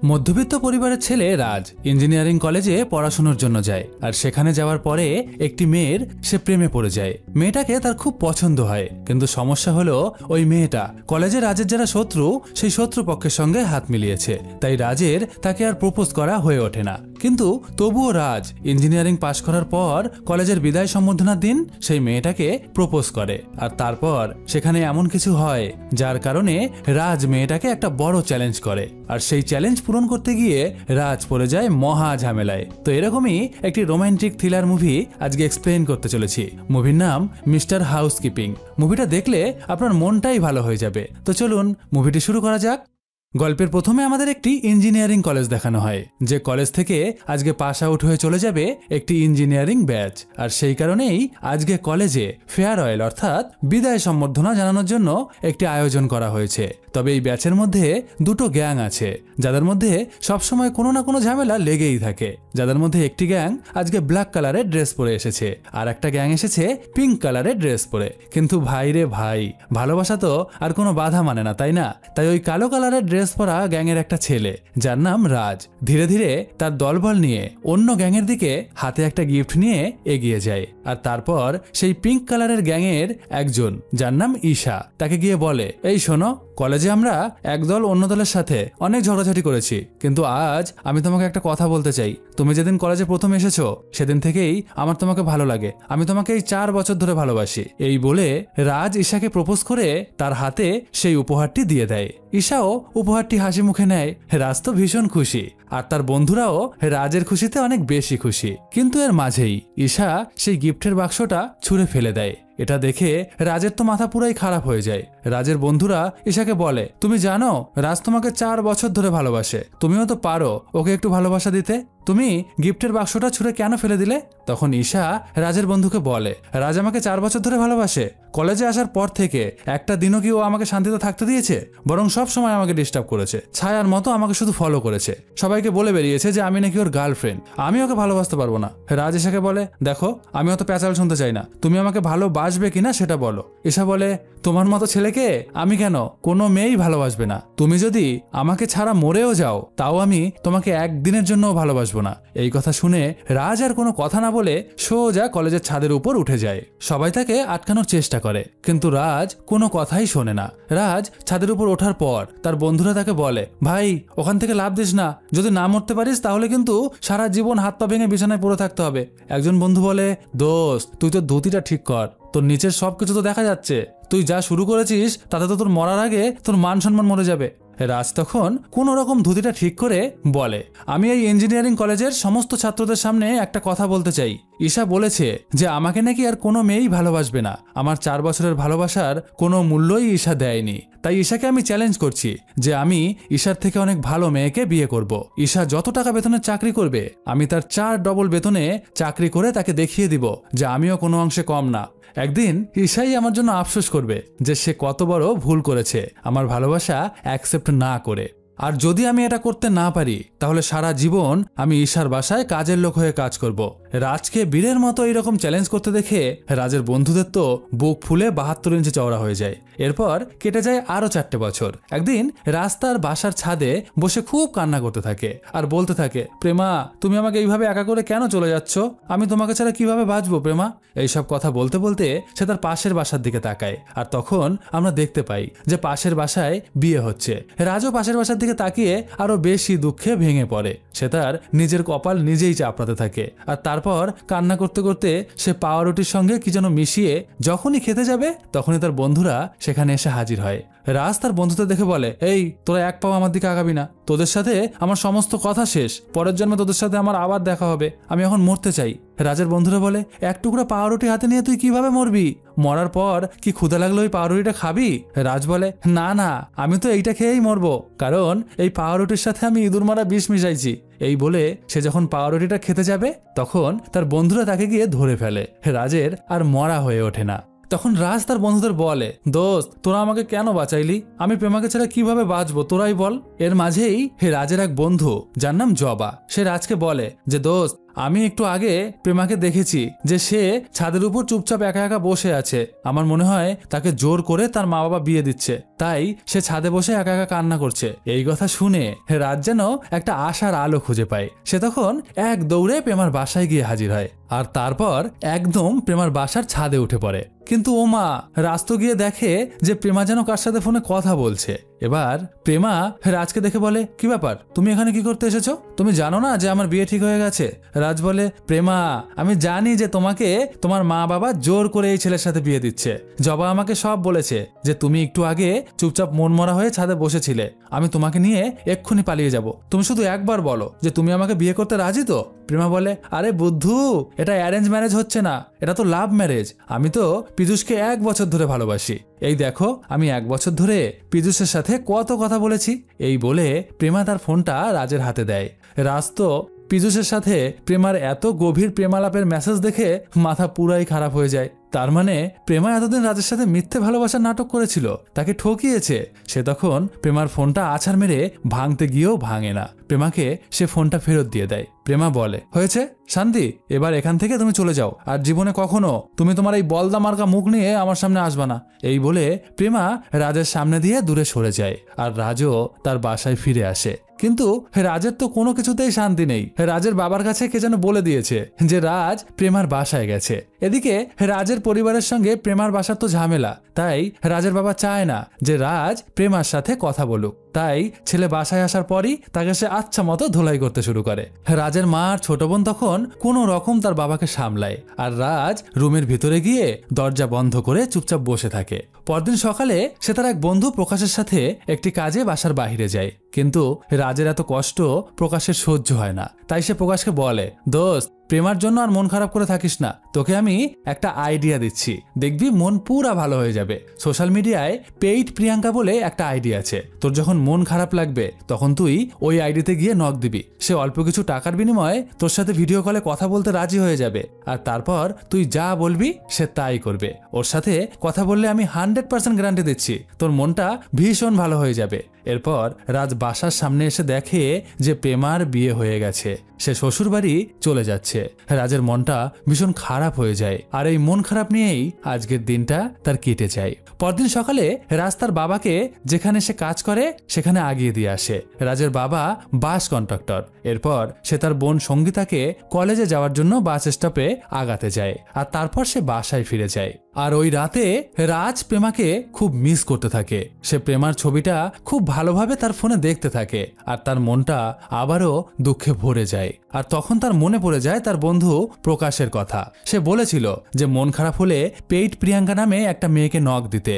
মধ্যবিত্ত পরিবারের ছেলে রাজ ইঞ্জিনিয়ারিং কলেজে পড়াশোনার জন্য যায় আর সেখানে যাওয়ার পরে একটি মেয়ের সে প্রেমে পড়ে যায়। মেয়েটাকে তার খুব পছন্দ হয়, কিন্তু সমস্যা হলো ওই মেয়েটা কলেজে রাজের যারা শত্রু সেই শত্রু পক্ষের সঙ্গে হাত মিলিয়েছে, তাই রাজের তাকে আর প্রপোজ করা হয়ে ওঠে না। কিন্তু তবুও রাজ ইঞ্জিনিয়ারিং পাশ করার পর কলেজের বিদায় সম্বর্ধনার দিন সেই মেয়েটাকে প্রপোজ করে। আর তারপর সেখানে এমন কিছু হয় যার কারণে রাজ মেয়েটাকে একটা বড় চ্যালেঞ্জ করে, আর সেই চ্যালেঞ্জ পূরণ করতে গিয়ে রাজ পড়ে যায় মহা ঝামেলায়। তো এরকমই একটি রোমান্টিক থ্রিলার মুভি আজকে এক্সপ্লেইন করতে চলেছি। মুভির নাম মিস্টার হাউসকিপিং। মুভিটা দেখলে আপনার মনটাই ভালো হয়ে যাবে। তো চলুন মুভিটি শুরু করা যাক। গল্পের প্রথমে আমাদের একটি ইঞ্জিনিয়ারিং কলেজ দেখানো হয়, যে কলেজ থেকে আজকে পাস আউট হয়ে চলে যাবে একটি ইঞ্জিনিয়ারিং ব্যাচ। আর সেই কারণেই আজকে কলেজে ফেয়ারওয়েল অর্থাৎ বিদায় সম্বর্ধনা জানানোর জন্য একটি আয়োজন করা হয়েছে। তবে এই ব্যাচের মধ্যে দুটো গ্যাং আছে, যাদের মধ্যে সবসময় কোনো না কোনো ঝামেলা লেগেই থাকে। যাদের মধ্যে একটি গ্যাং আজকে ব্ল্যাক কালারের ড্রেস পরে এসেছে, আর একটা গ্যাং এসেছে পিঙ্ক কালারের ড্রেস পরে। কিন্তু ভাই রে ভাই, ভালোবাসা তো আর কোনো বাধা মানে না, তাই না? তাই ওই কালো কালারের ড্রেস পরা গ্যাংয়ের একটা ছেলে যার নাম রাজ ধীরে ধীরে তার দলবল নিয়ে অন্য গ্যাংয়ের দিকে হাতে একটা গিফট নিয়ে এগিয়ে যায়। আর তারপর সেই পিঙ্ক কালারের গ্যাংয়ের একজন যার নাম ঈশা তাকে গিয়ে বলে, এই শোনো, কলেজে আমরা এক দল অন্য দলের সাথে অনেক ঝগড়াঝাটি করেছি, কিন্তু আজ আমি তোমাকে একটা কথা বলতে চাই। তুমি যেদিন কলেজে প্রথম এসেছো সেদিন থেকেই আমার তোমাকে ভালো লাগে। আমি তোমাকে এই 4 বছর ধরে ভালোবাসি। এই বলে রাজ ঈশাকে প্রপোজ করে তার হাতে সেই উপহারটি দিয়ে দেয়। ঈশাও উপহারটি হাসি মুখে নেয়। রাজ তো ভীষণ খুশি, আর তার বন্ধুরাও রাজের খুশিতে অনেক বেশি খুশি। কিন্তু এর মাঝেই ঈশা সেই গিফটের বাক্সটা ছুঁড়ে ফেলে দেয়। এটা দেখে রাজের তো মাথা পুরাই খারাপ হয়ে যায়। রাজের বন্ধুরা ঈশাকে বলে, তুমি জানো রাজ তোমাকে 4 বছর ধরে ভালোবাসে, তুমিও তো পারো ওকে একটু ভালোবাসা দিতে, তুমি গিফটের বাক্সটা ছুঁড়ে কেন ফেলে দিলে? তখন ঈশা রাজের বন্ধুকে বলে, রাজ আমাকে 4 বছর ধরে ভালোবাসে। কলেজে আসার পর থেকে একটা দিনও কি ও আমাকে শান্তিতে থাকতে দিয়েছে? বরং সব সময় আমাকে ডিস্টার্ব করেছে, ছায়ার মতো আমাকে শুধু ফলো করেছে। সবাইকে বলে বেরিয়েছে যে আমি নাকি ওর গার্লফ্রেন্ড, আমি ওকে ভালোবাসতে পারবো না। রাজ ঈশাকে বলে, দেখো আমি অত প্যাচাল শুনতে চাই না, তুমি আমাকে ভালোবাসবে কিনা সেটা বলো। ঈশা বলে, তোমার মতো ছেলেকে আমি কেন? কোনো মেয়েই ভালোবাসবে না। তুমি যদি আমাকে ছাড়া মরেও যাও তাও আমি তোমাকে একদিনের জন্য ভালোবাসবো না। এই কথা শুনে রাজ আর কোনো কথা না বলে সোজা কলেজের ছাদের উপর উঠে যায়। সবাই তাকে আটকানোর চেষ্টা করে, কিন্তু রাজ কোনো কথাই শোনে না। রাজ ছাদের উপর ওঠার পর তার বন্ধুরা তাকে বলে, ভাই ওখান থেকে লাফ দিস না, যদি না মরতে পারিস তাহলে কিন্তু সারা জীবন হাত পা ভেঙে বিছানায় পড়ে থাকতে হবে। একজন বন্ধু বলে, দোস্ত তুই তোর ধুতিটা ঠিক কর, তোর নিচের সবকিছু তো দেখা যাচ্ছে, তুই যা শুরু করেছিস তাতে তো তোর মরার আগে তোর মান সম্মান মরে যাবে। রাজ তখন কোন রকম ধুতিটা ঠিক করে বলে, আমি এই ইঞ্জিনিয়ারিং কলেজের সমস্ত ছাত্রদের সামনে একটা কথা বলতে চাই। ঈশা বলেছে যে আমাকে নাকি আর কোনো মেয়েই ভালোবাসবে না। আমার 4 বছরের ভালোবাসার কোনো মূল্যই ঈশা দেয়নি। তাই ঈশাকে আমি চ্যালেঞ্জ করছি যে আমি ঈশার থেকে অনেক ভালো মেয়েকে বিয়ে করব। ঈশা যত টাকা বেতনের চাকরি করবে আমি তার 4 ডবল বেতনে চাকরি করে তাকে দেখিয়ে দিব যে আমিও কোনো অংশে কম না। একদিন ঈশাই আমার জন্য আফসোস করবে যে সে কত বড় ভুল করেছে আমার ভালোবাসা অ্যাকসেপ্ট না করে। আর যদি আমি এটা করতে না পারি তাহলে সারা জীবন আমি ঈশার বাসায় কাজের লোক হয়ে কাজ করব। রাজকে বীরের মতো এইরকম চ্যালেঞ্জ করতে দেখে রাজের বন্ধুদের তো বুক ফুলে 72 ইঞ্চি চওড়া হয়ে যায়। এরপর কেটে যায় আরো 4টে বছর। একদিন রাজ তার বাসার ছাদে বসে খুব কান্না করতে থাকে আর বলতে থাকে, প্রেমা তুমি আমাকে এইভাবে একা করে কেন চলে যাচ্ছ? আমি তোমাকে ছাড়া কিভাবে বাঁচবো প্রেমা? এইসব কথা বলতে বলতে সে তার পাশের বাসার দিকে তাকায়, আর তখন আমরা দেখতে পাই যে পাশের বাসায় বিয়ে হচ্ছে। রাজও পাশের বাসার দিকে তাকিয়ে আরো বেশি দুঃখে ভেঙে পড়ে। সে তার নিজের কপাল নিজেই চাপড়াতে থাকে, আর তারপর কান্না করতে করতে সে পাউরুটির সঙ্গে কি যেন মিশিয়ে যখনই খেতে যাবে তখনই তার বন্ধুরা সেখানে এসে হাজির হয়। রাজ তার বন্ধুদের দেখে বলে, এই তোরা এক পাও আমার দিকে আগাবি না, তোদের সাথে আমার সমস্ত কথা শেষ, পরের জন্মে তোদের সাথে আমার আবার দেখা হবে, আমি এখন মরতে চাই। রাজের বন্ধুরা বলে, এক টুকরা পাউরুটি হাতে নিয়ে তুই কিভাবে মরবি? মরার পর কি ক্ষুধা লাগলো ওই পাউরুটিটা খাবি? রাজ বলে, না না, আমি তো এইটা খেয়েই মরবো, কারণ এই পাউরুটির সাথে আমি ইঁদুর মারা বিষ মিশাইছি। এই বলে সে যখন পাউরুটিটা খেতে যাবে তখন তার বন্ধুরা তাকে গিয়ে ধরে ফেলে। রাজের আর মরা হয়ে ওঠে না। তখন রাজ তার বন্ধুদের বলে, দোস্ত তোরা আমাকে কেন বাঁচাইলি? আমি প্রেমাকে ছাড়া কিভাবে বাঁচবো তোরাই বল। এর মাঝেই রাজের এক বন্ধু যার নাম জবা, সে রাজকে বলে যে, দোস্ত আমি একটু আগে প্রেমাকে দেখেছি যে সে ছাদের উপর চুপচাপ একা একা বসে আছে। আমার মনে হয় তাকে জোর করে তার মা বাবা বিয়ে দিচ্ছে, তাই সে ছাদে বসে একা একা কান্না করছে। এই কথা শুনে রাজ যেন একটা আশার আলো খুঁজে পায়। সে তখন এক দৌড়ে প্রেমার বাসায় গিয়ে হাজির হয় আর তারপর একদম প্রেমার বাসার ছাদে উঠে পড়ে। কিন্তু ও মা, রাজ তো গিয়ে দেখে যে প্রেমা যেন কার সাথে ফোনে কথা বলছে। এবার প্রেমা রাজকে দেখে বলে, কি ব্যাপার, তুমি এখানে কি করতে এসেছো? তুমি জানো না যে আমার বিয়ে ঠিক হয়ে গেছে? রাজ বলে, প্রেমা, আমি জানি যে তোমাকে তোমার মা বাবা জোর করে এই ছেলের সাথে বিয়ে দিচ্ছে। জবা আমাকে সব বলেছে যে তুমি একটু আগে চুপচাপ মন মরা হয়ে ছাদে বসেছিলে। আমি তোমাকে নিয়ে এক্ষুনি পালিয়ে যাব। তুমি শুধু একবার বলো যে তুমি আমাকে বিয়ে করতে রাজি তো? প্রেমা বলে, আরে বুদ্ধু, এটা অ্যারেঞ্জ ম্যারেজ হচ্ছে না, এটা তো লাভ ম্যারেজ। আমি তো পীযূষকে 1 বছর ধরে ভালোবাসি। এই দেখো, আমি 1 বছর ধরে পীযূষের সাথে কত কথা বলেছি। এই বলে প্রেমা তার ফোনটা রাজের হাতে দেয়। রাজ তো পীযূষের সাথে প্রেমার এত গভীর প্রেমালাপের মেসেজ দেখে মাথা পুরাই খারাপ হয়ে যায়। তার মানে প্রেমা এতদিন রাজের সাথে মিথ্যে ভালোবাসার নাটক করেছিল, তাকে ঠকিয়েছে। সে তখন প্রেমার ফোনটা আছাড় মেরে ভাঙতে গিয়েও ভাঙে না। প্রেমাকে সে ফোনটা ফেরত দিয়ে দেয়। প্রেমা বলে, হয়েছে শান্তি, এবার এখান থেকে তুমি চলে যাও, আর জীবনে কখনো তুমি তোমার এই বলদা মার্কা মুখ নিয়ে আমার সামনে আসবা না। এই বলে প্রেমা রাজের সামনে দিয়ে দূরে সরে যায় আর রাজও তার বাসায় ফিরে আসে। কিন্তু রাজের তো কোনো কিছুতেই শান্তি নেই। রাজের বাবার কাছে কে যেন বলে দিয়েছে যে রাজ প্রেমার বাসায় গেছে। এদিকে রাজের পরিবারের সঙ্গে প্রেমার বাসার তো ঝামেলা, তাই রাজের বাবা চায় না যে রাজ প্রেমার সাথে কথা বলুক। তাই ছেলে বাসায় আসার পরই তাকে সে আচ্ছা মতো ধোলাই করতে শুরু করে। রাজের মা আর ছোট বোন তখন কোনো রকম তার বাবাকে সামলায়, আর রাজ রুমের ভিতরে গিয়ে দরজা বন্ধ করে চুপচাপ বসে থাকে। পরদিন সকালে সে তার এক বন্ধু প্রকাশের সাথে একটি কাজে বাসার বাহিরে যায়। কিন্তু রাজের এত কষ্ট প্রকাশের সহ্য হয় না, তাই সে প্রকাশকে বলে, দোস্ত, প্রেমার জন্য আর মন খারাপ করে থাকিস না, তোকে আমি একটা আইডিয়া দিচ্ছি, দেখবি মন পুরা ভালো হয়ে যাবে। সোশ্যাল মিডিয়ায় পেইড প্রিয়াঙ্কা বলে একটা আইডি আছে। তোর যখন মন খারাপ লাগবে তখন তুই ওই আইডিতে গিয়ে নক দিবি। সে অল্প কিছু টাকার বিনিময়ে তোর সাথে ভিডিও কলে কথা বলতে রাজি হয়ে যাবে, আর তারপর তুই যা বলবি সে তাই করবে। ওর সাথে কথা বললে আমি 100% গ্যারান্টি দিচ্ছি তোর মনটা ভীষণ ভালো হয়ে যাবে। এরপর রাজ বাসার সামনে এসে দেখে যে প্রেমার বিয়ে হয়ে গেছে, সে শ্বশুর বাড়ি চলে যাচ্ছে। রাজের মনটা ভীষণ খারাপ হয়ে যায়, আর এই মন খারাপ নিয়েই আজকের দিনটা তার কেটে যায়। পরদিন সকালে রাজ তার বাবাকে যেখানে সে কাজ করে সেখানে আগিয়ে দিয়ে আসে। রাজের বাবা বাস কন্ট্রাক্টর। এরপর সে তার বোন সঙ্গীতাকে কলেজে যাওয়ার জন্য বাস স্টপে আগাতে যায়, আর তারপর সে বাসায় ফিরে যায়। আর ওই রাতে রাজ প্রেমাকে খুব মিস করতে থাকে। সে প্রেমার ছবিটা খুব ভালোভাবে তার ফোনে দেখতে থাকে, আর তার মনটা আবারও দুঃখে ভরে যায়। আর তখন তার মনে পড়ে যায় তার বন্ধু প্রকাশের কথা। সে বলেছিল যে মন খারাপ হলে পেইড প্রিয়াঙ্কা নামে একটা মেয়েকে নক দিতে।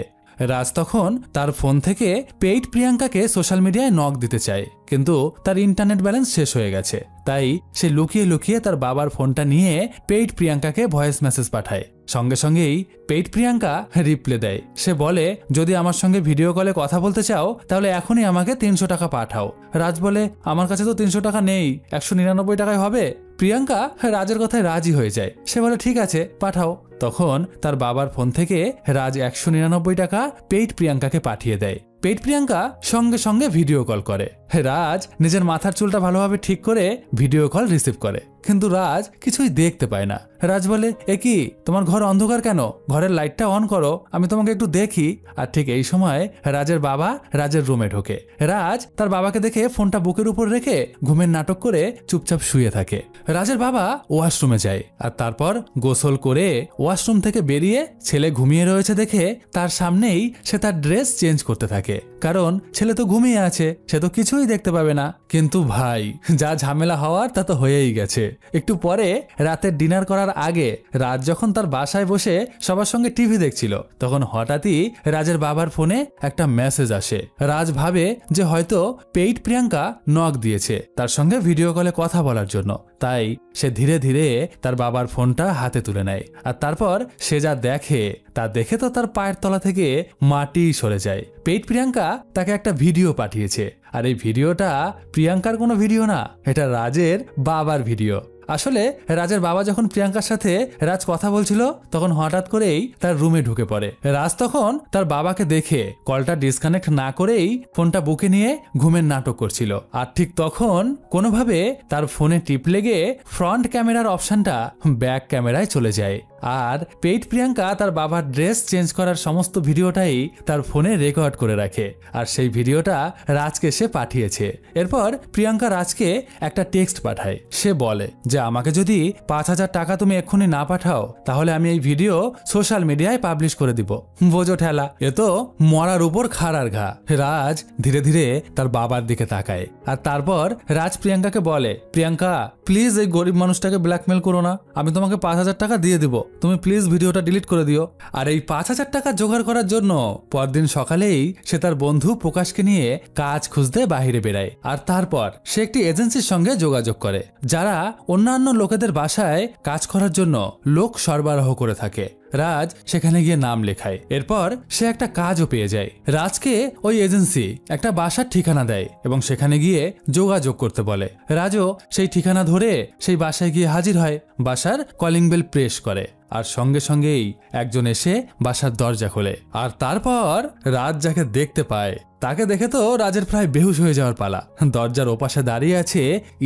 রাজ তখন তার ফোন থেকে পেইড প্রিয়াঙ্কাকে সোশ্যাল মিডিয়ায় নক দিতে চায়, কিন্তু তার ইন্টারনেট ব্যালেন্স শেষ হয়ে গেছে। তাই সে লুকিয়ে লুকিয়ে তার বাবার ফোনটা নিয়ে পেইড প্রিয়াঙ্কাকে ভয়েস মেসেজ পাঠায়। সঙ্গে সঙ্গেই পেইড প্রিয়াঙ্কা রিপ্লাই দেয়। সে বলে, যদি আমার সঙ্গে ভিডিও কলে কথা বলতে চাও তাহলে এখনই আমাকে 300 টাকা পাঠাও। রাজ বলে, আমার কাছে তো 300 টাকা নেই, 199 টাকায় হবে। প্রিয়াঙ্কা রাজের কথায় রাজি হয়ে যায়। সে বলে, ঠিক আছে, পাঠাও। তখন তার বাবার ফোন থেকে রাজ 199 টাকা পেইড প্রিয়াঙ্কাকে পাঠিয়ে দেয়। পেইড প্রিয়াঙ্কা সঙ্গে সঙ্গে ভিডিও কল করে। রাজ নিজের মাথার চুলটা ভালোভাবে ঠিক করে ভিডিও কল রিসিভ করে, কিন্তু রাজ কিছুই দেখতে পায় না। রাজ বলে, এ কি, তোমার ঘর অন্ধকার কেন? ঘরের লাইটটা অন করো, আমি তোমাকে একটু দেখি। আর ঠিক এই সময় রাজের বাবা রাজের রুমে ঢোকে। রাজ তার বাবাকে দেখে ফোনটা বুকের উপর রেখে ঘুমের নাটক করে চুপচাপ শুয়ে থাকে। রাজের বাবা ওয়াশরুমে যায়, আর তারপর গোসল করে ওয়াশরুম থেকে বেরিয়ে ছেলে ঘুমিয়ে রয়েছে দেখে তার সামনেই সে তার ড্রেস চেঞ্জ করতে থাকে, কারণ ছেলে তো ঘুমিয়ে আছে, সে তো কিছুই দেখতে পাবে না। কিন্তু ভাই, যা ঝামেলা হওয়ার তা তো হয়েই গেছে। একটু পরে রাতের ডিনার করার আগে রাজ যখন তার বাসায় বসে সবার সঙ্গে টিভি দেখছিল, তখন হঠাৎই রাজের বাবার ফোনে একটা মেসেজ আসে। রাজ ভাবে যে হয়তো পেইড প্রিয়াঙ্কা নক দিয়েছে তার সঙ্গে ভিডিও কলে কথা বলার জন্য, তাই সে ধীরে ধীরে তার বাবার ফোনটা হাতে তুলে নেয়। আর তারপর সে যা দেখে তা দেখে তো তার পায়ের তলা থেকে মাটি সরে যায়। পেইড প্রিয়াঙ্কা তাকে একটা ভিডিও পাঠিয়েছে, আর এই ভিডিওটা প্রিয়াঙ্কার কোনো ভিডিও না, এটা রাজের বাবার ভিডিও। আসলে রাজের বাবা যখন প্রিয়াঙ্কার সাথে রাজ কথা বলছিল তখন হঠাৎ করেই তার রুমে ঢুকে পড়ে। রাজ তখন তার বাবাকে দেখে কলটা ডিসকানেক্ট না করেই ফোনটা বুকে নিয়ে ঘুমের নাটক করছিল। আর ঠিক তখন কোনোভাবে তার ফোনে টিপ লেগে ফ্রন্ট ক্যামেরার অপশনটা ব্যাক ক্যামেরায় চলে যায়। আর পেইড প্রিয়াঙ্কা তার বাবার ড্রেস চেঞ্জ করার সমস্ত ভিডিওটাই তার ফোনে রেকর্ড করে রাখে, আর সেই ভিডিওটা রাজকে সে পাঠিয়েছে। এরপর প্রিয়াঙ্কা রাজকে একটা টেক্সট পাঠায়। সে বলে যে আমাকে যদি 5,000 টাকা তুমি এক্ষুনি না পাঠাও তাহলে আমি এই ভিডিও সোশ্যাল মিডিয়ায় পাবলিশ করে দিব। বোঝো ঠেলা, এ তো মরার উপর খাড়ার ঘা। রাজ ধীরে ধীরে তার বাবার দিকে তাকায়, আর তারপর রাজ প্রিয়াঙ্কাকে বলে, প্রিয়াঙ্কা প্লিজ এই গরিব মানুষটাকে ব্ল্যাকমেল করো না, আমি তোমাকে 5,000 টাকা দিয়ে দিব, তুমি প্লিজ ভিডিওটা ডিলিট করে দিও। আর এই 5,000 টাকা জোগাড় করার জন্য পরদিন সকালেই সে তার বন্ধু প্রকাশকে নিয়ে কাজ খুঁজতে বাহিরে বেড়ায়। আর তারপর সে একটি এজেন্সির সঙ্গে যোগাযোগ করে যারা অন্যান্য লোকেদের বাসায় কাজ করার জন্য লোক সরবরাহ করে থাকে। রাজ সেখানে গিয়ে নাম লেখায়। এরপর সে একটা কাজও পেয়ে যায়। রাজকে ওই এজেন্সি একটা বাসার ঠিকানা দেয় এবং সেখানে গিয়ে যোগাযোগ করতে বলে। রাজও সেই ঠিকানা ধরে সেই বাসায় গিয়ে হাজির হয়। বাসার কলিং বেল প্রেস করে আর সঙ্গে সঙ্গেই একজন এসে বাসার দরজা খোলে। আর তারপর রাজ যাকে দেখতে পায় তাকে দেখে তো রাজের প্রায় বেহুশ হয়ে যাওয়ার পালা। দরজার ওপাশে দাঁড়িয়ে আছে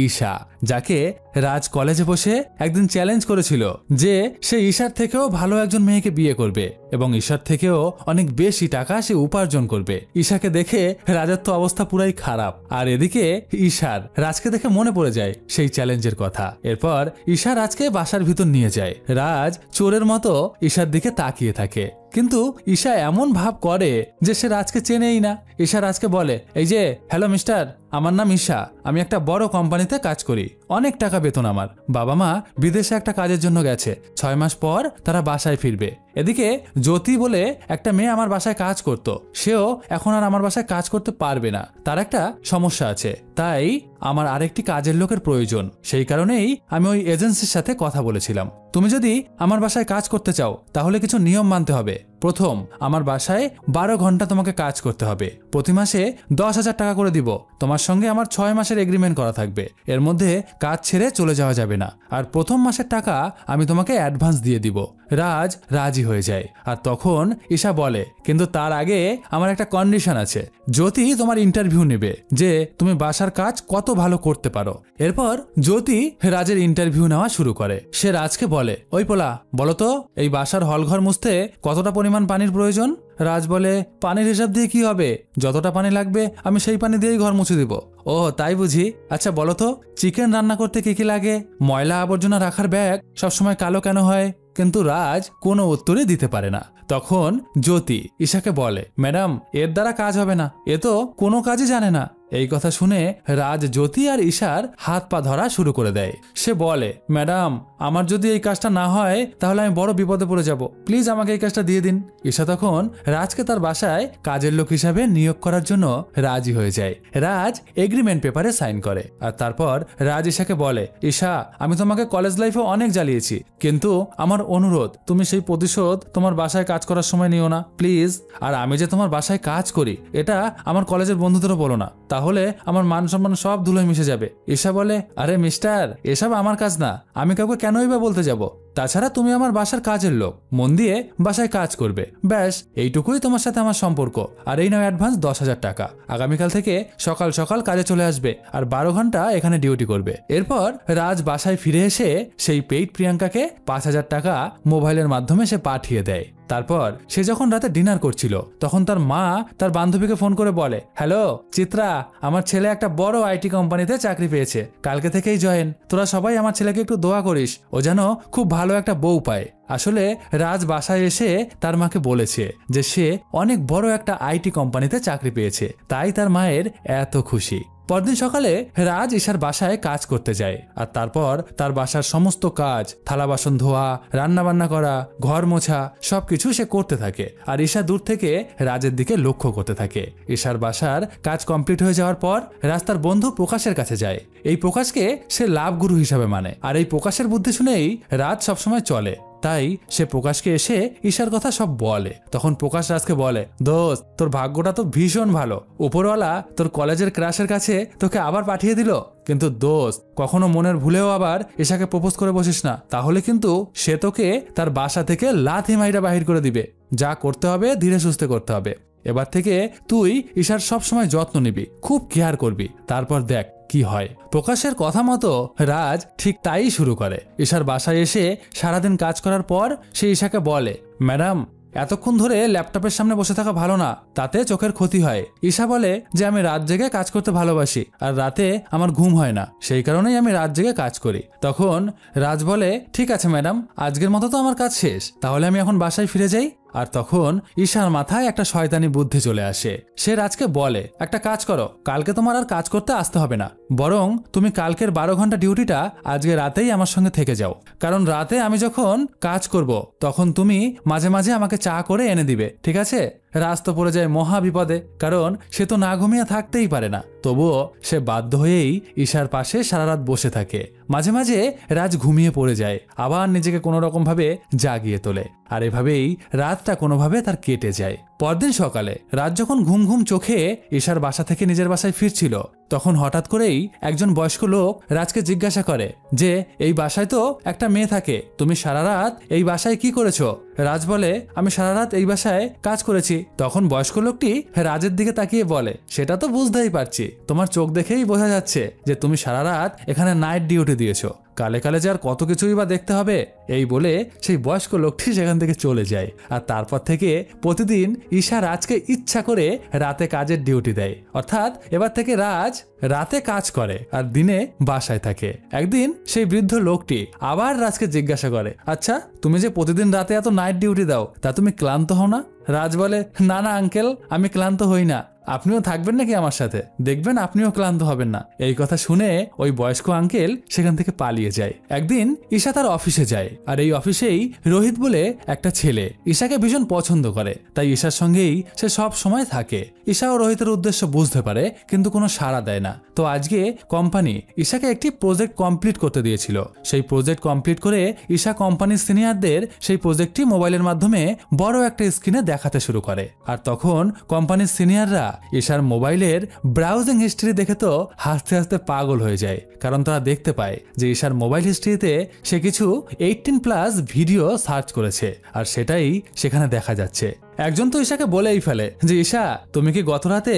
ঈশা, যাকে রাজ কলেজে বসে একদিন চ্যালেঞ্জ করেছিল যে সে ঈশার থেকেও ভালো একজন মেয়েকে বিয়ে করবে এবং ঈশার থেকেও অনেক বেশি টাকা সে উপার্জন করবে। ঈশাকে দেখে রাজের তো অবস্থা পুরাই খারাপ, আর এদিকে ঈশার রাজকে দেখে মনে পড়ে যায় সেই চ্যালেঞ্জের কথা। এরপর ঈশা রাজকে বাসার ভিতর নিয়ে যায়। রাজ চোরের মতো ঈশার দিকে তাকিয়ে থাকে, কিন্তু ঈশা এমন ভাব করে যে সে রাজকে চেনেই না। ঈশা রাজকে বলে, এই যে হ্যালো মিস্টার, আমার নাম ঈশা, আমি একটা বড় কোম্পানিতে কাজ করি, অনেক টাকা বেতন আমার, বাবা মা বিদেশে একটা কাজের জন্য গেছে, 6 মাস পর তারা বাসায় ফিরবে। এদিকে জ্যোতি বলে একটা মেয়ে আমার বাসায় কাজ করত, সেও এখন আর আমার বাসায় কাজ করতে পারবে না, তার একটা সমস্যা আছে, তাই আমার আরেকটি কাজের লোকের প্রয়োজন। সেই কারণেই আমি ওই এজেন্সির সাথে কথা বলেছিলাম। তুমি যদি আমার বাসায় কাজ করতে চাও তাহলে কিছু নিয়ম মানতে হবে। প্রথম, আমার বাসায় 12 ঘন্টা তোমাকে কাজ করতে হবে, প্রতি মাসে 10,000 টাকা করে দিব, তোমার সঙ্গে আমার 6 মাসের এগ্রিমেন্ট করা থাকবে, এর মধ্যে কাজ ছেড়ে চলে যাওয়া যাবে না, আর প্রথম মাসের টাকা আমি তোমাকে অ্যাডভান্স দিয়ে দিব। রাজ রাজি হয়ে যায়। আর তখন ঈশা বলে, কিন্তু তার আগে আমার একটা কন্ডিশন আছে, জ্যোতি তোমার ইন্টারভিউ নেবে যে তুমি বাসার কাজ কত ভালো করতে পারো। এরপর জ্যোতি রাজের ইন্টারভিউ নেওয়া শুরু করে। সে রাজকে বলে, ওই পোলা বলতো এই বাসার হলঘর মুছতে কতটা পরিমাণ পানির প্রয়োজন? রাজ বলে, পানির হিসাব দিয়ে কি হবে, যতটা পানি লাগবে আমি সেই পানি দিয়েই ঘর মুছে দিব। ও তাই বুঝি, আচ্ছা বলতো চিকেন রান্না করতে কি কি লাগে? ময়লা আবর্জনা রাখার ব্যাগ সবসময় কালো কেন হয়? কিন্তু রাজ কোনো উত্তরই দিতে পারে না। তখন জ্যোতি ঈশাকে বলে, ম্যাডাম এর দ্বারা কাজ হবে না, এ তো কোনো কাজই জানে না। এই কথা শুনে রাজ জ্যোতি আর ঈশার হাত পা ধরা শুরু করে দেয়। সে বলে, ম্যাডাম আমার যদি এই কাজটা না হয় তাহলে আমি বড় বিপদে পড়ে যাব, প্লিজ আমাকে এই কাজটা দিয়ে দিন। ঈশা তখন রাজকে তার বাসায় কাজের লোক হিসাবে নিয়োগ করার জন্য রাজি হয়ে যায়। রাজ এগ্রিমেন্ট পেপারে সাইন করে। আর তারপর রাজ ঈশাকে বলে, ঈশা আমি তোমাকে কলেজ লাইফে অনেক জ্বালিয়েছি, কিন্তু আমার অনুরোধ তুমি সেই প্রতিশোধ তোমার বাসায় কাজ করার সময় নিও না প্লিজ। আর আমি যে তোমার বাসায় কাজ করি এটা আমার কলেজের বন্ধুদেরও বলো না, তাহলে আমার মান সম্মান সব ধুলোয় মিশে যাবে। ঈশা বলে, আরে মিস্টার এসব আমার কাজ না, আমি কাউকে কেনই বা বলতে যাব, তাছাড়া তুমি আমার বাসার কাজের লোক, মন দিয়ে বাসায় কাজ করবে, ব্যাস এইটুকুই তোমার সাথে আমার সম্পর্ক। আর এই নাও অ্যাডভান্স 10,000 টাকা, আগামীকাল থেকে সকাল সকাল কাজে চলে আসবে আর 12 ঘন্টা এখানে ডিউটি করবে। এরপর রাজ বাসায় ফিরে এসে সেই পেইড প্রিয়াঙ্কাকে 5,000 টাকা মোবাইলের মাধ্যমে সে পাঠিয়ে দেয়। তারপর সে যখন রাতে ডিনার করছিল তখন তার মা তার বান্ধবীকে ফোন করে বলে, হ্যালো চিত্রা, আমার ছেলে একটা বড় আইটি কোম্পানিতে চাকরি পেয়েছে, কালকে থেকেই জয়েন, তোরা সবাই আমার ছেলেকে একটু দোয়া করিস, ও যেন খুব ভালো একটা বউ পায়। আসলে রাজ বাসায় এসে তার মাকে বলেছে যে সে অনেক বড় একটা আইটি কোম্পানিতে চাকরি পেয়েছে, তাই তার মায়ের এত খুশি। পরদিন সকালে রাজ ঈশার বাসায় কাজ করতে যায়। আর তারপর তার বাসার সমস্ত কাজ, থালা বাসন ধোয়া, রান্না বান্না করা, ঘর মোছা সবকিছু সে করতে থাকে। আর ঈশা দূর থেকে রাজের দিকে লক্ষ্য করতে থাকে। ঈশার বাসার কাজ কমপ্লিট হয়ে যাওয়ার পর রাজ তার বন্ধু প্রকাশের কাছে যায়। এই প্রকাশকে সে লাভ গুরু হিসাবে মানে, আর এই প্রকাশের বুদ্ধি শুনেই রাজ সবসময় চলে। তাই সে প্রকাশকে এসে ঈশার কথা সব বলে। তখন প্রকাশ রাজকে বলে, দোস্ত তোর ভাগ্যটা তো ভীষণ ভালো, উপরওয়ালা তোর কলেজের ক্রাশের কাছে তোকে আবার পাঠিয়ে দিল। কিন্তু দোস্ত কখনো মনের ভুলেও আবার ঈশাকে প্রপোজ করে বসিস না, তাহলে কিন্তু সে তোকে তার বাসা থেকে লাথি মাইরা বাহির করে দিবে। যা করতে হবে ধীরে সুস্থে করতে হবে। এবার থেকে তুই ঈশার সব সময় যত্ন নিবি, খুব কেয়ার করবি, তারপর দেখ কি হয়। প্রকাশের কথা মতো রাজ ঠিক তাই শুরু করে। ঈশার বাসায় এসে সারাদিন কাজ করার পর সে ঈশাকে বলে, ম্যাডাম এতক্ষণ ধরে ল্যাপটপের সামনে বসে থাকা ভালো না, তাতে চোখের ক্ষতি হয়। ঈশা বলে যে আমি রাত জেগে কাজ করতে ভালোবাসি, আর রাতে আমার ঘুম হয় না, সেই কারণেই আমি রাত জেগে কাজ করি। তখন রাজ বলে, ঠিক আছে ম্যাডাম, আজকের মতো তো আমার কাজ শেষ, তাহলে আমি এখন বাসায় ফিরে যাই। আর তখন ঈশার মাথায় একটা শয়তানি বুদ্ধি চলে আসে। সে রাজকে বলে, একটা কাজ করো, কালকে তোমার আর কাজ করতে আসতে হবে না, বরং তুমি কালকের 12 ঘন্টা ডিউটিটা আজকে রাতেই আমার সঙ্গে থেকে যাও। কারণ রাতে আমি যখন কাজ করব তখন তুমি মাঝে মাঝে আমাকে চা করে এনে দিবে, ঠিক আছে? রাজ তো পড়ে যায় মহা বিপদে, কারণ সে তো না ঘুমিয়ে থাকতেই পারে না। তবুও সে বাধ্য হয়েই ঈশার পাশে সারা রাত বসে থাকে। মাঝে মাঝে রাজ ঘুমিয়ে পড়ে যায়, আবার নিজেকে কোনো রকম ভাবে জাগিয়ে তোলে, আর এভাবেই রাতটা কোনোভাবে তার কেটে যায়। পরদিন সকালে রাজ যখন ঘুম ঘুম চোখে ঈশার বাসা থেকে নিজের বাসায় ফিরছিল, তখন হঠাৎ করেই একজন বয়স্ক লোক রাজকে জিজ্ঞাসা করে যে এই বাসায় তো একটা মেয়ে থাকে, তুমি সারা রাত এই বাসায় কি করেছো? রাজ বলে, আমি সারা রাত এই বাসায় কাজ করেছি। তখন বয়স্ক লোকটি রাজের দিকে তাকিয়ে বলে, সেটা তো বুঝতেই পারছি, তোমার চোখ দেখেই বোঝা যাচ্ছে যে তুমি সারা রাত এখানে নাইট ডিউটি দিয়েছো, কালে কালে যে আর কত কিছুই বা দেখতে হবে। এই বলে সেই বয়স্ক লোকটি সেখান থেকে চলে যায়। আর তারপর থেকে প্রতিদিন ঈশা রাজকে ইচ্ছা করে রাতে কাজের ডিউটি দেয়, অর্থাৎ এবার থেকে রাজ রাতে কাজ করে আর দিনে বাসায় থাকে। একদিন সেই বৃদ্ধ লোকটি আবার রাজকে জিজ্ঞাসা করে, আচ্ছা তুমি যে প্রতিদিন রাতে এত নাইট ডিউটি দাও, তা তুমি ক্লান্ত হও না? রাজ বলে, না না আঙ্কেল, আমি ক্লান্ত হই না, আপনিও থাকবেন নাকি আমার সাথে, দেখবেন আপনিও ক্লান্ত হবেন না। এই কথা শুনে ওই বয়স্ক আঙ্কেল সেখান থেকে পালিয়ে যায়। একদিন ঈশা তার অফিসে যায়, আর এই অফিসেই রোহিত বলে একটা ছেলে ঈশাকে ভীষণ পছন্দ করে, তাই ঈশার সঙ্গেই সে সব সময় থাকে। ঈশা ও রোহিতের উদ্দেশ্য বুঝতে পারে, কিন্তু কোনো সাড়া দেয় না। তো আজকে কোম্পানি ঈশাকে একটি প্রজেক্ট কমপ্লিট করতে দিয়েছিল। সেই প্রজেক্ট কমপ্লিট করে ঈশা কোম্পানির সিনিয়রদের সেই প্রজেক্টটি মোবাইলের মাধ্যমে বড় একটা স্ক্রিনে দেখাতে শুরু করে। আর তখন কোম্পানির সিনিয়ররা ঈশার মোবাইলের ব্রাউজিং হিস্ট্রি দেখে তো হাসতে হাসতে পাগল হয়ে যায়, কারণ তারা দেখতে পায় যে ঈশার মোবাইল হিস্ট্রিতে সে কিছু 18+ ভিডিও সার্চ করেছে, আর সেটাই সেখানে দেখা যাচ্ছে। একজন তো ঈশাকে বলেই ফেলে যে, ঈশা তুমি কি গত রাতে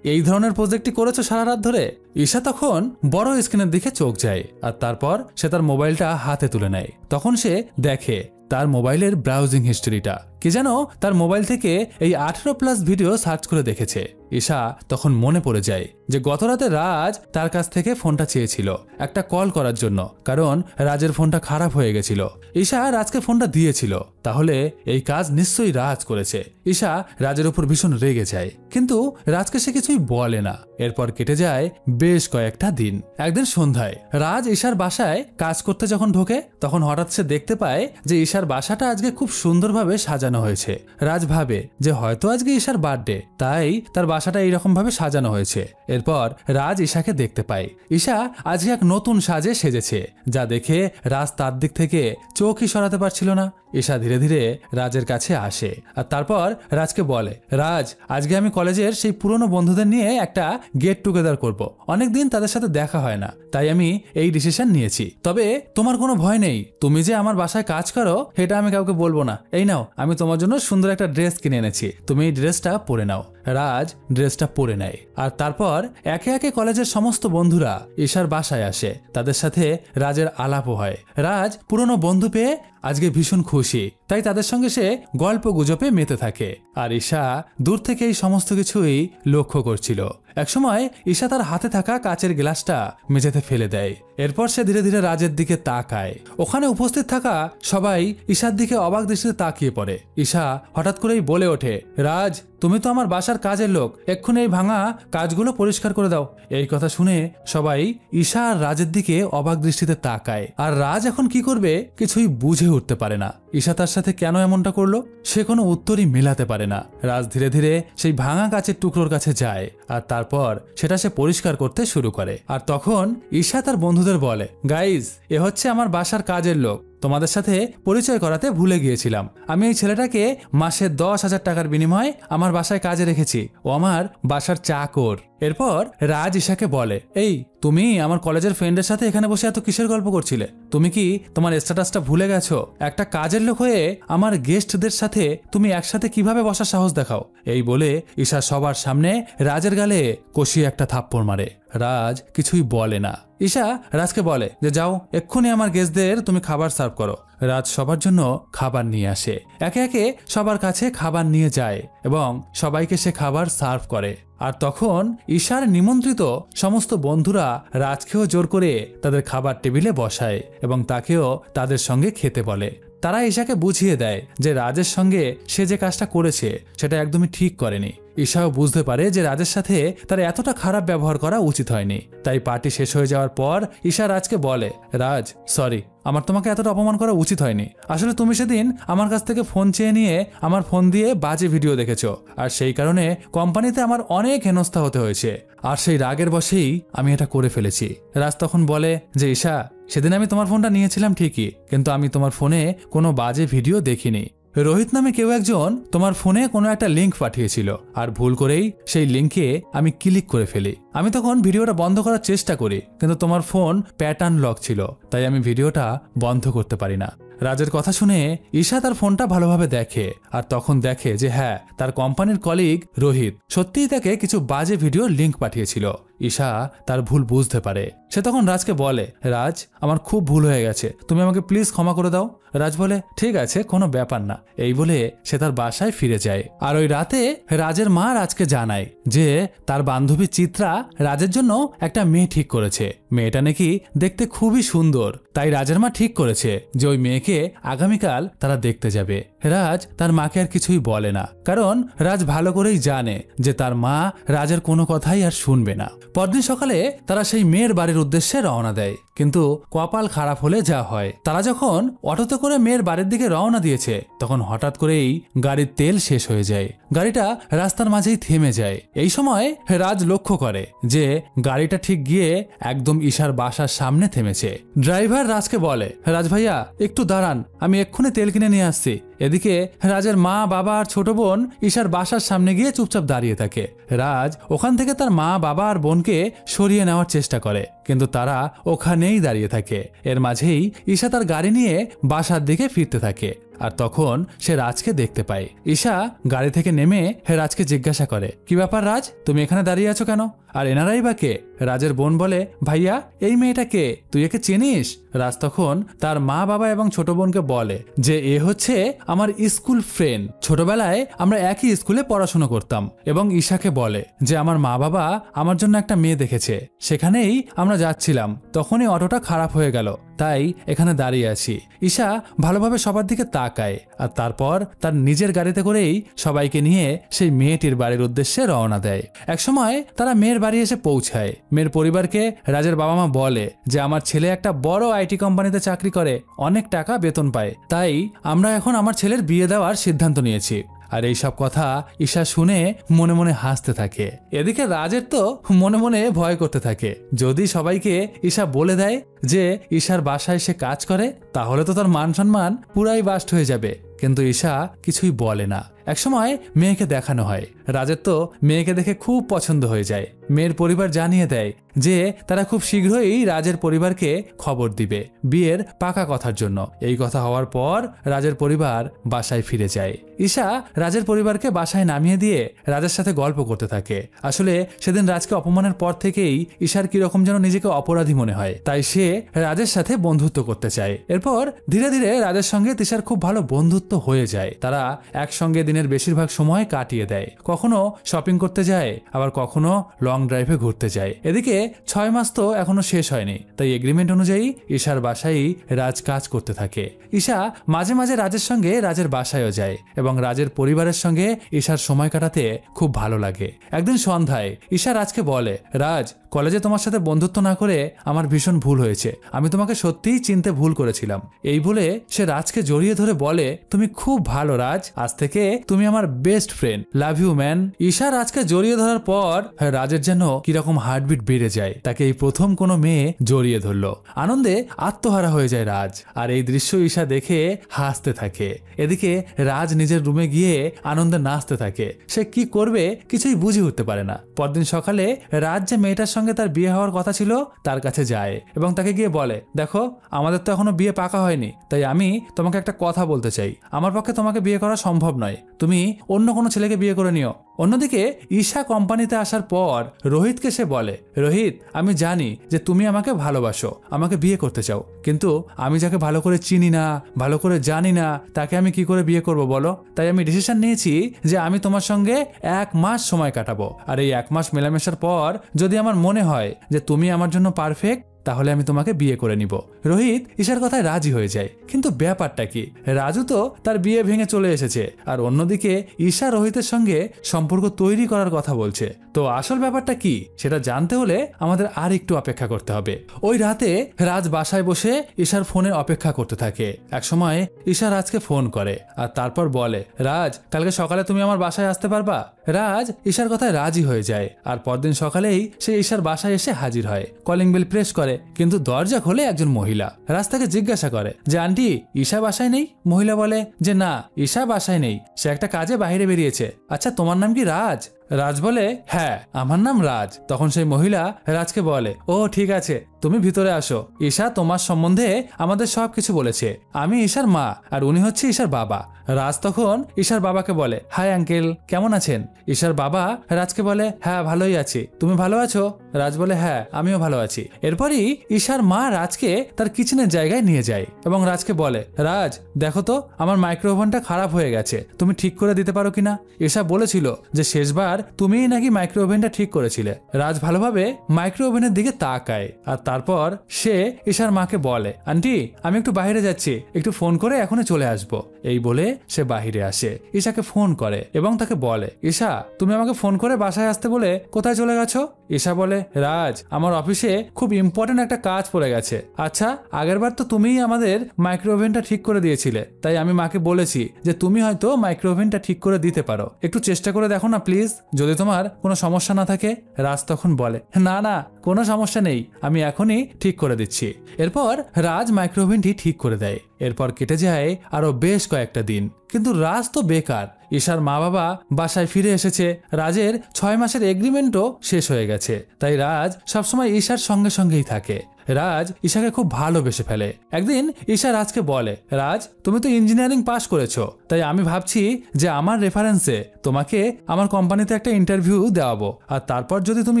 এই ধরনের প্রজেক্টটি করেছো সারা রাত ধরে? ঈশা তখন বড় স্ক্রিনের দিকে চোখ যায়, আর তারপর সে তার মোবাইলটা হাতে তুলে নেয়। তখন সে দেখে তার মোবাইলের ব্রাউজিং হিস্ট্রিটা কি যেন তার মোবাইল থেকে এই 18+ ভিডিও সার্চ করে দেখেছে। ঈশা তখন মনে পড়ে যায় যে গতরাতে রাজ তার কাছ থেকে ফোনটা চেয়েছিল একটা কল করার জন্য, কারণ রাজের ফোনটা খারাপ হয়ে গেছিল। ঈশা রাজকে ফোনটা দিয়েছিল, তাহলে এই কাজ নিশ্চয়ই রাজ করেছে। ঈশা রাজের উপর ভীষণ রেগে যায়, কিন্তু রাজকে সে কিছুই বলে না। এরপর কেটে যায় বেশ কয়েকটা দিন। একদিন সন্ধ্যায় রাজ ঈশার বাসায় কাজ করতে যখন ঢোকে, তখন হঠাৎ সে দেখতে পায় যে ঈশার বাসাটা আজকে খুব সুন্দরভাবে সাজানো হয়েছে। রাজ ভাবে যে হয়তো আজকে ঈশার বার্থডে, তাই তার বাসাটা এইরকম ভাবে সাজানো হয়েছে। এরপর রাজ ঈশাকে দেখতে পায়। ঈশা আজকে এক নতুন সাজে সেজেছে, যা দেখে রাজ তার দিক থেকে চোখই সরাতে পারছিল না। ঈশা ধীরে ধীরে রাজের কাছে আসে, আর তারপর রাজকে বলে, রাজ আজকে আমি কলেজের সেই পুরনো বন্ধুদের নিয়ে একটা গেট টুগেদার করব। অনেকদিন তাদের সাথে দেখা হয় না, তাই আমি এই ডিসিশন নিয়েছি। তবে তোমার কোনো ভয় নেই, তুমি যে আমার বাসায় কাজ করো এটা আমি কাউকে বলবো না। এই নাও, আমি তোমার জন্য সুন্দর একটা ড্রেস কিনে এনেছি, তুমি এই ড্রেসটা পরে নাও। রাজ ড্রেসটা পরে নেয়, আর তারপর একে একে কলেজের সমস্ত বন্ধুরা ঈশার বাসায় আসে। তাদের সাথে রাজের আলাপও হয়। রাজ পুরনো বন্ধু পেয়ে আজকে ভীষণ খুশি, তাই তাদের সঙ্গে সে গল্প গুজবে মেতে থাকে। আর ঈশা দূর থেকে এই সমস্ত কিছুই লক্ষ্য করছিল। একসময় ঈশা তার হাতে থাকা কাচের গ্লাসটা মেঝেতে ফেলে দেয়। এরপর সে ধীরে ধীরে রাজের দিকে তাকায়। ওখানে উপস্থিত থাকা সবাই ঈশার দিকে অবাক দৃষ্টিতে তাকিয়ে পড়ে। ঈশা হঠাৎ করেই বলে ওঠে, রাজ তুমি তো আমার বাসার কাজের লোক, এক্ষুনি এই ভাঙা কাজগুলো পরিষ্কার করে দাও। এই কথা শুনে সবাই ঈশা আর রাজের দিকে অবাক দৃষ্টিতে তাকায়। আর রাজ এখন কি করবে কিছুই বুঝে উঠতে পারে না। ঈশা তার সাথে কেন এমনটা করলো সে কোনো উত্তরই মেলাতে পারে না। রাজ ধীরে ধীরে সেই ভাঙা কাচের টুকরোর কাছে যায়, আর তারপর সেটা সে পরিষ্কার করতে শুরু করে। আর তখন ঈশা তার বন্ধুদের বলে, গাইজ এ হচ্ছে আমার বাসার কাজের লোক, তোমাদের সাথে পরিচয় করাতে ভুলে গিয়েছিলাম। আমি এই ছেলেটাকে মাসে 10,000 টাকার বিনিময়ে আমার বাসায় কাজে রেখেছি। ও আমার বাসার চাকর। এরপর রাজ ঈশাকে বলে, এই তুমি আমার কলেজের ফ্রেন্ডের সাথে এখানে বসে এত কিসের গল্প করছিলে? তুমি কি তোমার স্ট্যাটাসটা ভুলে গেছো? একটা কাজের লোক হয়ে আমার গেস্টদের সাথে তুমি একসাথে কিভাবে বসার সাহস দেখাও? এই বলে ঈশা সবার সামনে রাজের গালে কষিয়ে একটা থাপ্পড় মারে। রাজ কিছুই বলে না। ঈশা রাজকে বলে যে যাও, এক্ষুনি আমার গেস্টদের তুমি খাবার সার্ভ করো। রাজ সবার জন্য খাবার নিয়ে আসে, একে একে সবার কাছে খাবার নিয়ে যায় এবং সবাইকে সে খাবার সার্ভ করে। আর তখন ঈশার নিমন্ত্রিত সমস্ত বন্ধুরা রাজকেও জোর করে তাদের খাবার টেবিলে বসায় এবং তাকেও তাদের সঙ্গে খেতে বলে। তারা ঈশাকে বুঝিয়ে দেয় যে রাজের সঙ্গে সে যে কাজটা করেছে সেটা একদমই ঠিক করেনি। ঈশাও বুঝতে পারে যে রাজের সাথে তার এতটা খারাপ ব্যবহার করা উচিত হয়নি। তাই পার্টি শেষ হয়ে যাওয়ার পর ঈশা রাজকে বলে, রাজ সরি, আমার তোমাকে এতটা অপমান করা উচিত হয়নি। আসলে তুমি সেদিন আমার কাছ থেকে ফোন চেয়ে নিয়ে আমার ফোন দিয়ে বাজে ভিডিও দেখেছো, আর সেই কারণে কোম্পানিতে আমার অনেক হেনস্থা হতে হয়েছে, আর সেই রাগের বশেই আমি এটা করে ফেলেছি। রাজ তখন বলে যে ঈশা, সেদিন আমি তোমার ফোনটা নিয়েছিলাম ঠিকই, কিন্তু আমি তোমার ফোনে কোনো বাজে ভিডিও দেখিনি। রোহিত নামে কেউ একজন তোমার ফোনে কোনো একটা লিঙ্ক পাঠিয়েছিল, আর ভুল করেই সেই লিঙ্কে আমি ক্লিক করে ফেলি। আমি তখন ভিডিওটা বন্ধ করার চেষ্টা করি, কিন্তু তোমার ফোন প্যাটার্ন লক ছিল, তাই আমি ভিডিওটা বন্ধ করতে পারি না। রাজের কথা শুনে ঈশা তার ফোনটা ভালোভাবে দেখে, আর তখন দেখে যে হ্যাঁ, তার কোম্পানির কলিগ রোহিত সত্যিই তাকে কিছু বাজে ভিডিওর লিঙ্ক পাঠিয়েছিল। ঈশা তার ভুল বুঝতে পারে। সে তখন রাজকে বলে, রাজ আমার খুব ভুল হয়ে গেছে, তুমি আমাকে প্লিজ ক্ষমা করে দাও। রাজ বলে, ঠিক আছে, কোনো ব্যাপার না। এই বলে সে তার বাসায় ফিরে যায়। আর ওই রাতে রাজের মা রাজকে জানায় যে তার বান্ধবী চিত্রা রাজের জন্য একটা মেয়ে ঠিক করেছে। মেয়েটা নাকি দেখতে খুবই সুন্দর, তাই রাজের মা ঠিক করেছে যে ওই মেয়েকে আগামীকাল তারা দেখতে যাবে। রাজ তার মাকে আর কিছুই বলে না, কারণ রাজ ভালো করেই জানে যে তার মা রাজের কোনো কথাই আর শুনবে না। পরদিন সকালে তারা সেই মেয়ের বাড়ির উদ্দেশ্যে রওনা দেয়, কিন্তু কপাল খারাপ হলে যা হয়। তারা যখন অটোতে করে মেয়ের বাড়ির দিকে রওনা দিয়েছে, তখন হঠাৎ করেই গাড়ির তেল শেষ হয়ে যায়। গাড়িটা রাস্তার মাঝেই থেমে যায়। এই সময় রাজ লক্ষ্য করে যে গাড়িটা ঠিক গিয়ে একদম ঈশার বাসার সামনে থেমেছে। ড্রাইভার রাজকে বলে, রাজ ভাইয়া একটু দাঁড়ান, আমি এক্ষুনি তেল কিনে নিয়ে আসছি। এদিকে রাজের মা, বাবা আর ছোট বোন ঈশার বাসার সামনে গিয়ে চুপচাপ দাঁড়িয়ে থাকে। রাজ ওখান থেকে তার মা, বাবা আর বোনকে সরিয়ে নেওয়ার চেষ্টা করে, কিন্তু তারা ওখানেই দাঁড়িয়ে থাকে। এর মাঝেই ঈশা তার গাড়ি নিয়ে বাসার দিকে ফিরতে থাকে, আর তখন সে রাজকে দেখতে পায়। ঈশা গাড়ি থেকে নেমে রাজকে জিজ্ঞাসা করে, কি ব্যাপার রাজ, তুমি এখানে দাঁড়িয়ে আছো কেন? আর এনারাই বা কে? রাজের বোন বলে, ভাইয়া এই মেয়েটা কে, তুই একে চিনিস? রাজ তখন তার মা, বাবা এবং ছোট বোনকে বলে যে এ হচ্ছে আমার স্কুল ফ্রেন্ড, ছোটবেলায় আমরা একই স্কুলে পড়াশোনা করতাম। এবং ঈশাকে বলে যে আমার মা বাবা আমার জন্য একটা মেয়ে দেখেছে, সেখানেই আমরা যাচ্ছিলাম, তখনই অটোটা খারাপ হয়ে গেল, তাই এখানে দাঁড়িয়ে আছি। ঈশা ভালোভাবে সবার দিকে তাকায়, আর তারপর তার নিজের গাড়িতে করেই সবাইকে নিয়ে সেই মেয়েটির বাড়ির উদ্দেশ্যে রওনা দেয়। একসময় তারা মেয়ের বাড়ি এসে পৌঁছায়। মেয়ের পরিবারকে রাজের বাবা মা বলে যে আমার ছেলে একটা বড় আইটি কোম্পানিতে চাকরি করে, অনেক টাকা বেতন পায়, তাই আমরা এখন আমার ছেলের বিয়ে দেওয়ার সিদ্ধান্ত নিয়েছি। আর এই সব কথা ঈশা শুনে মনে মনে হাসতে থাকে। এদিকে রাজের তো মনে মনে ভয় করতে থাকে, যদি সবাইকে ঈশা বলে দেয় যে ঈশার বাসায় সে কাজ করে, তাহলে তো তার মান সম্মান পুরাই বাস্ট হয়ে যাবে। কিন্তু ঈশা কিছুই বলে না। একসময় মেয়েকে দেখানো হয়। রাজের তো মেয়েকে দেখে খুব পছন্দ হয়ে যায়। মেয়ের পরিবার জানিয়ে দেয় যে তারা খুব শীঘ্রই রাজের পরিবারকে খবর দিবে বিয়ের পাকা কথার জন্য। এই কথা হওয়ার পর রাজের পরিবার বাসায় ফিরে যায়। ঈশা রাজের পরিবারকে বাসায় নামিয়ে দিয়ে রাজের সাথে গল্প করতে থাকে। আসলে সেদিন রাজকে অপমানের পর থেকেই ঈশার কিরকম যেন নিজেকে অপরাধী মনে হয়, তাই সে রাজের সাথে বন্ধুত্ব করতে চায়। এরপর ধীরে ধীরে রাজের সঙ্গে তিশার খুব ভালো বন্ধুত্ব হয়ে যায়। তারা একসঙ্গে দিনের বেশিরভাগ সময় কাটিয়ে দেয়। কখনো শপিং করতে যায়, আবার কখনো লং ড্রাইভে ঘুরতে যায়। এদিকে 6 মাস তো এখনো শেষ হয়নি, তাই এগ্রিমেন্ট অনুযায়ী ঈশার বাসায় রাজ কাজ করতে থাকে। ঈশা মাঝে মাঝে রাজের সঙ্গে রাজের বাসায়ও যায় এবং রাজের পরিবারের সঙ্গে ঈশার সময় কাটাতে খুব ভালো লাগে। একদিন সন্ধ্যায় ঈশা রাজকে বলে, রাজ কলেজে তোমার সাথে বন্ধুত্ব না করে আমার ভীষণ ভুল হয়েছে, আমি তোমাকে সত্যিই চিনতে ভুল করেছিলাম। এই বলে সে রাজকে জড়িয়ে ধরে বলে, তুমি খুব ভালো রাজ, আজ থেকে তুমি আমার best friend, love you man. Isha রাজকে জড়িয়ে ধরার পর রাজের যেন কিরকম হার্টবিট বেড়ে যায়, তাকে এই প্রথম কোনো মেয়ে জড়িয়ে ধরলো। আনন্দে আত্মহারা হয়ে যায় রাজ, আর এই দৃশ্য ঈশা দেখে হাসতে থাকে। এদিকে রাজ নিজের রুমে গিয়ে আনন্দে নাচতে থাকে। সে কি করবে কিছুই বুঝে উঠতে পারে না। পরদিন সকালে রাজ যে মেয়েটার সঙ্গে তার বিয়ে হওয়ার কথা ছিল তার কাছে যায় এবং তাকে গিয়ে বলে, দেখো আমাদের তো এখনো বিয়ে পাকা হয়নি, তাই আমি তোমাকে একটা কথা বলতে চাই। আমার পক্ষে তোমাকে বিয়ে করা সম্ভব নয়, তুমি অন্য কোনো ছেলেকে বিয়ে করে নিও। অন্যদিকে ঈশা কোম্পানিতে আসার পর রোহিতকে সে বলে, রোহিত আমি জানি যে তুমি আমাকে ভালোবাসো, আমাকে বিয়ে করতে চাও, কিন্তু আমি যাকে ভালো করে চিনি না, ভালো করে জানি না, তাকে আমি কি করে বিয়ে করব বলো? তাই আমি ডিসিশন নিয়েছি যে আমি তোমার সঙ্গে 1 মাস সময় কাটাবো, আর এই 1 মাস মেলামেশার পর যদি আমার মনে হয় যে তুমি আমার জন্য পারফেক্ট, তাহলে আমি তোমাকে বিয়ে করে নিব। রোহিত ঈশার কথায় রাজি হয়ে যায়, কিন্তু ব্যাপারটা কি, রাজু তো তার বিয়ে ভেঙে চলে এসেছে, আর অন্যদিকে ঈশা রোহিতের সঙ্গে সম্পর্ক তৈরি করার কথা বলছে। তো আসল ব্যাপারটা কি সেটা জানতে হলে আমাদের আর একটু অপেক্ষা করতে হবে। ওই রাতে রাজ বাসায় বসে ঈশার ফোনে অপেক্ষা করতে থাকে। একসময় ঈশা রাজকে ফোন করে আর তারপর বলে, রাজ কালকে সকালে তুমি আমার বাসায় আসতে পারবা? রাজ ঈশার কথায় রাজি হয়ে যায়, আর পরদিন সকালেই সে ঈশার বাসায় এসে হাজির হয়। কলিং বেল প্রেস করে, কিন্তু দরজা খোলে একজন মহিলা। রাজ তাকে জিজ্ঞাসা করে যে আন্টি ঈশা বাসায় নেই? মহিলা বলে যে না, ঈশা বাসায় নেই, সে একটা কাজে বাইরে বেরিয়েছে। আচ্ছা তোমার নাম কি রাজ? রাজ বলে, হ্যাঁ আমার নাম রাজ। তখন সেই মহিলা রাজকে বলে, ও ঠিক আছে, তুমি ভিতরে আসো, ঈশা তোমার সম্বন্ধে আমাদের সবকিছু বলেছে। আমি ঈশার মা আর উনি হচ্ছে ঈশার বাবা। রাজ তখন ঈশার বাবাকে বলে, হাই আঙ্কেল, কেমন আছেন? ঈশার বাবা রাজকে বলে, হ্যাঁ ভালোই আছি, তুমি ভালো আছো? রাজ বলে, হ্যাঁ আমিও ভালো আছি। এরপরই ঈশার মা রাজকে তার কিচেনের জায়গায় নিয়ে যায় এবং রাজকে বলে, রাজ দেখো তো আমার মাইক্রোওভেনটা খারাপ হয়ে গেছে, তুমি ঠিক করে দিতে পারো কিনা? ঈশা বলেছিল যে শেষবার তুমিই নাকি মাইক্রোওভেনটা ঠিক করেছিলে। রাজ ভালোভাবে মাইক্রোওভেনের দিকে তাকায় আর তারপর সে ঈশার মাকে বলে, আন্টি আমি একটু বাইরে যাচ্ছি, একটু ফোন করে এখনই চলে আসবো। এই বলে সে বাহিরে আসে, ঈশাকে ফোন করে এবং তাকে বলে, ঈশা তুমি আমাকে ফোন করে বাসায় আসতে বলে কোথায় চলে গেছো? ঈশা বলে, রাজ আমার অফিসে খুব ইম্পর্টেন্ট একটা কাজ পড়ে গেছে। আচ্ছা আগেরবার তো তুমিই আমাদের মাইক্রোওভেনটা ঠিক করে দিয়েছিলে, তাই আমি মাকে বলেছি যে তুমি হয়তো মাইক্রোওভেনটা ঠিক করে দিতে পারো, একটু চেষ্টা করে দেখো না প্লিজ, যদি তোমার কোনো সমস্যা না থাকে। রাজ তখন বলে, না না কোনো সমস্যা নেই, আমি এখনই ঠিক করে দিচ্ছি। এরপর রাজ মাইক্রোওভেনটি ঠিক করে দেয়। এরপর কেটে যায় আরো বেশ কয়েকটা দিন, কিন্তু রাজ তো বেকার। ঈশার মা বাবা বাসায় ফিরে এসেছে, রাজের 6 মাসের এগ্রিমেন্টও শেষ হয়ে গেছে, তাই রাজ সবসময় ঈশার সঙ্গে সঙ্গেই থাকে। রাজ ঈশাকে খুব ভালোবেসে ফেলে। একদিন ঈশা রাজকে বলে, রাজ তুমি তো ইঞ্জিনিয়ারিং পাশ করেছো, তাই আমি ভাবছি যে আমার রেফারেন্সে তোমাকে আমার কোম্পানিতে একটা ইন্টারভিউ দেওয়াবো, আর তারপর যদি তুমি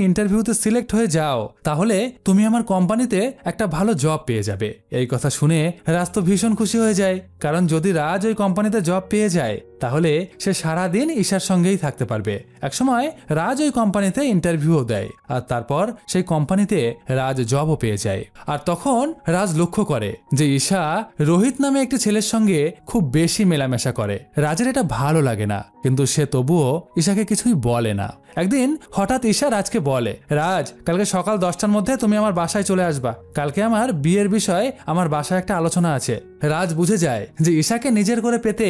ইন্টারভিউতে সিলেক্ট হয়ে যাও তাহলে তুমি আমার কোম্পানিতে একটা ভালো জব পেয়ে যাবে। এই কথা শুনে রাজ তো ভীষণ খুশি হয়ে যায়, কারণ যদি রাজ ওই কোম্পানিতে জব পেয়ে যায় তাহলে সে সারাদিন ঈশার সঙ্গেই থাকতে পারবে। একসময় রাজ ওই কোম্পানিতে ইন্টারভিউও দেয়, আর তারপর সেই কোম্পানিতে রাজ জবও পেয়ে যায়। আর তখন রাজ লক্ষ্য করে যে ঈশা রোহিত নামে একটি ছেলের সঙ্গে খুব বেশি মেলামেশা করে। রাজের এটা ভালো লাগে না, কিন্তু সে তবুও ঈশাকে কিছুই বলে না। একদিন হঠাৎ ঈশা রাজকে বলে, রাজ কালকে সকাল 10টার মধ্যে তুমি আমার বাসায় চলে আসবা, কালকে আমার বিয়ের বিষয়ে আমার বাসায় একটা আলোচনা আছে। রাজ বুঝে যায় যে ঈশাকে নিজের করে পেতে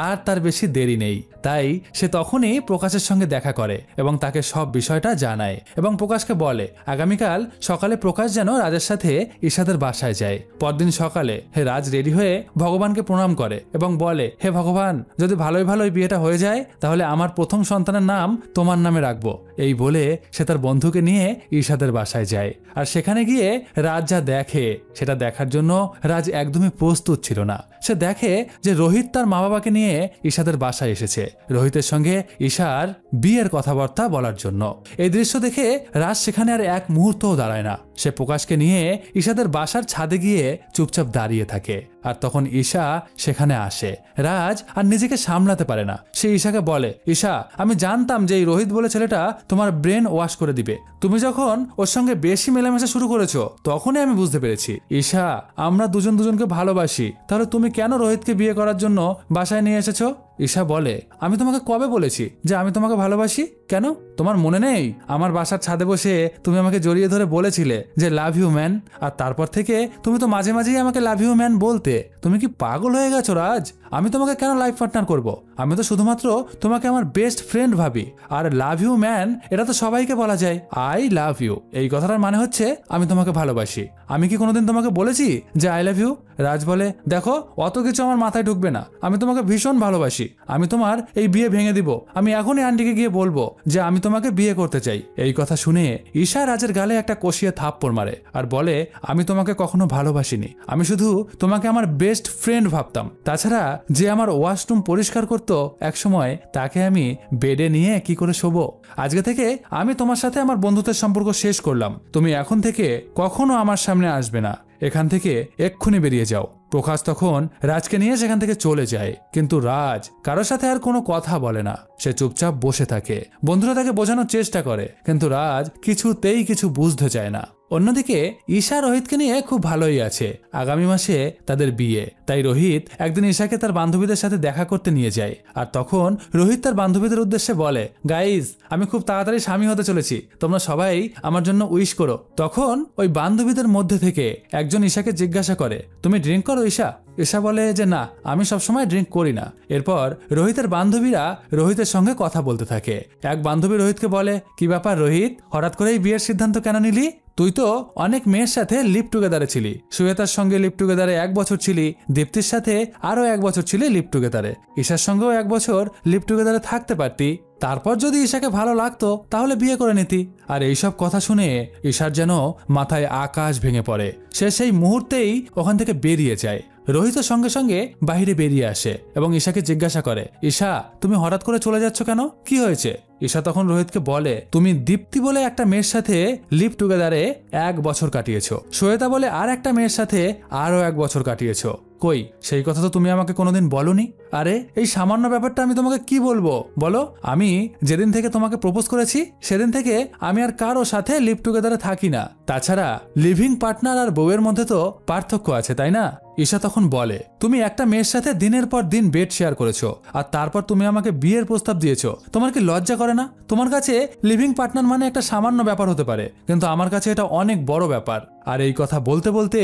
আর তার বেশি দেরি নেই, তাই সে তখনই প্রকাশের সঙ্গে দেখা করে এবং তাকে সব বিষয়টা জানায় এবং প্রকাশকে বলে আগামীকাল সকালে প্রকাশ যেন রাজের সাথে ঈশাদের বাসায় যায়। পরদিন সকালে রাজ রেডি হয়ে ভগবানকে প্রণাম করে এবং বলে, হে ভগবান, যদি ভালোই ভালোই বিয়েটা হয়ে যায় তাহলে আমার প্রথম সন্তানের নাম তোমার নামে রাখবো। এই বলে সে তার বন্ধুকে নিয়ে ঈশাদের বাসায় যায়। আর সেখানে গিয়ে রাজ যা দেখে সেটা দেখার জন্য রাজ একদমই প্রস্তুত ছিল না। সে দেখে যে রোহিত তার মা বাবাকে নিয়ে ঈশাদের বাসায় এসেছে রোহিতের সঙ্গে ঈশার বিয়ের কথাবার্তা বলার জন্য। এই দৃশ্য দেখে রাজ সেখানে আর এক মুহূর্তও দাঁড়ায় না। সে প্রকাশকে নিয়ে ঈশাদের বাসার ছাদে গিয়ে চুপচাপ দাঁড়িয়ে থাকে। আর তখন ঈশা সেখানে আসে। রাজ আর নিজেকে সামলাতে পারে না। সে ঈশাকে বলে, ঈশা আমি জানতাম যে এই রোহিত বলে ছেলেটা তোমার ব্রেন ওয়াশ করে দিবে। তুমি যখন ওর সঙ্গে বেশি মেলামেশা শুরু করেছো তখনই আমি বুঝতে পেরেছি। ঈশা আমরা দুজন দুজনকে ভালোবাসি, তাহলে তুমি কেন রোহিতকে বিয়ে করার জন্য বাসায় নিয়ে এসেছো? ঈশা বলে, আমি তোমাকে কবে বলেছি যে আমি তোমাকে ভালোবাসি? কেন, তোমার মনে নেই আমার বাসার ছাদে বসে তুমি আমাকে জড়িয়ে ধরে বলেছিলে যে লাভ ইউ ম্যান? আর তারপর থেকে তুমি তো মাঝে মাঝেই আমাকে লাভ ইউ ম্যান বলতে। তুমি কি পাগল হয়ে গেছো রাজ? আমি তোমাকে কেন লাইফ পার্টনার করব? আমি তো শুধুমাত্র তোমাকে আমার বেস্ট ফ্রেন্ড ভাবি। আর লাভ ইউ ম্যান এটা তো সবাইকে বলা যায়। আই লাভ ইউ এই কথাটার মানে হচ্ছে আমি তোমাকে ভালোবাসি। আমি কি কোনোদিন তোমাকে বলেছি যে আই লাভ ইউ? রাজ বলে, দেখো অত কিছু আমার মাথায় ঢুকবে না, আমি তোমাকে ভীষণ ভালোবাসি। আমি তোমার এই বিয়ে ভেঙে দিব। আমি এখনই আন্টিকে গিয়ে বলবো যে আমি তোমাকে বিয়ে করতে চাই। এই কথা শুনে ঈশা রাজের গালে একটা কষিয়ে থাপ্পড় মারে আর বলে, আমি তোমাকে কখনো ভালোবাসিনি, আমি শুধু তোমাকে আমার বেস্ট ফ্রেন্ড ভাবতাম। তাছাড়া যে আমার ওয়াশরুম পরিষ্কার করতো একসময়, তাকে আমি বেডে নিয়ে কি করে শোবো? আজকে থেকে আমি তোমার সাথে আমার বন্ধুত্বের সম্পর্ক শেষ করলাম। তুমি এখন থেকে কখনো আমার সামনে আসবে না। এখান থেকে এক্ষুনি বেরিয়ে যাও। প্রকাশ তখন রাজকে নিয়ে সেখান থেকে চলে যায়, কিন্তু রাজ কারোর সাথে আর কোনো কথা বলে না। সে চুপচাপ বসে থাকে। বন্ধুরা তাকে বোঝানোর চেষ্টা করে, কিন্তু রাজ কিছুতেই কিছু বুঝতে চায় না। অন্যদিকে ঈশা রোহিতকে নিয়ে খুব ভালোই আছে। আগামী মাসে তাদের বিয়ে, তাই রোহিত একদিন ঈশাকে তার বান্ধবীদের সাথে দেখা করতে নিয়ে যায়। আর তখন রোহিত তার বান্ধবীদের উদ্দেশ্যে বলে, গাইজ আমি খুব তাড়াতাড়ি স্বামী হতে চলেছি, তোমরা সবাই আমার জন্য উইশ করো। তখন ওই বান্ধবীদের মধ্যে থেকে একজন ঈশাকে জিজ্ঞাসা করে, তুমি ড্রিঙ্ক করো ঈশা? ঈশা বলে যে না, আমি সবসময় ড্রিঙ্ক করি না। এরপর রোহিতের বান্ধবীরা রোহিতের সঙ্গে কথা বলতে থাকে। এক বান্ধবী রোহিতকে বলে, কি ব্যাপার রোহিত, হঠাৎ করেই বিয়ের সিদ্ধান্ত কেন নিলি? তুই তো অনেক মেয়ের সাথে লিভ টুগেদারে ছিলি। সুয়েতার সঙ্গে লিভ টুগেদারে 1 বছর ছিলি, দীপ্তির সাথে আরো 1 বছর ছিলি লিভ টুগেদারে, ঈশার সঙ্গেও 1 বছর লিভ টুগেদারে থাকতে পারতি। তারপর যদি ঈশাকে ভালো লাগতো তাহলে বিয়ে করে নিতি। আর এইসব কথা শুনে ঈশার যেন মাথায় আকাশ ভেঙে পড়ে। সে সেই মুহূর্তেই ওখান থেকে বেরিয়ে যায়। রোহিত সঙ্গে সঙ্গে বাইরে বেরিয়ে আসে এবং ঈশাকে জিজ্ঞাসা করে, ঈশা তুমি হঠাৎ করে চলে যাচ্ছ কেন, কি হয়েছে? ঈশা তখন রোহিতকে বলে, তুমি দীপ্তি বলে একটা মেয়ের সাথে লিভ টুগেদারে 1 বছর কাটিয়েছো, শ্বেতা বলে আর একটা মেয়ের সাথে আরো 1 বছর কাটিয়েছো। কই সেই কথা তো তুমি আমাকে কোনোদিন বলনি। আরে এই সামান্য ব্যাপারটা আমি তোমাকে কি বলবো বলো? আমি যেদিন থেকে তোমাকে প্রপোজ করেছি সেদিন থেকে আমি আর কারো সাথে লিভ টুগেদারে থাকি না। তাছাড়া লিভিং পার্টনার আর বউয়ের মধ্যে তো পার্থক্য আছে, তাই না? ঈশা তখন বলে, তুমি একটা মেয়ের সাথে দিনের পর দিন বেড শেয়ার করেছো, আর তারপর তুমি আমাকে বিয়ের প্রস্তাব দিয়েছো। তোমার কি লজ্জা করে না? তোমার কাছে লিভিং পার্টনার মানে একটা সামান্য ব্যাপার হতে পারে, কিন্তু আমার কাছে এটা অনেক বড় ব্যাপার। আর এই কথা বলতে বলতে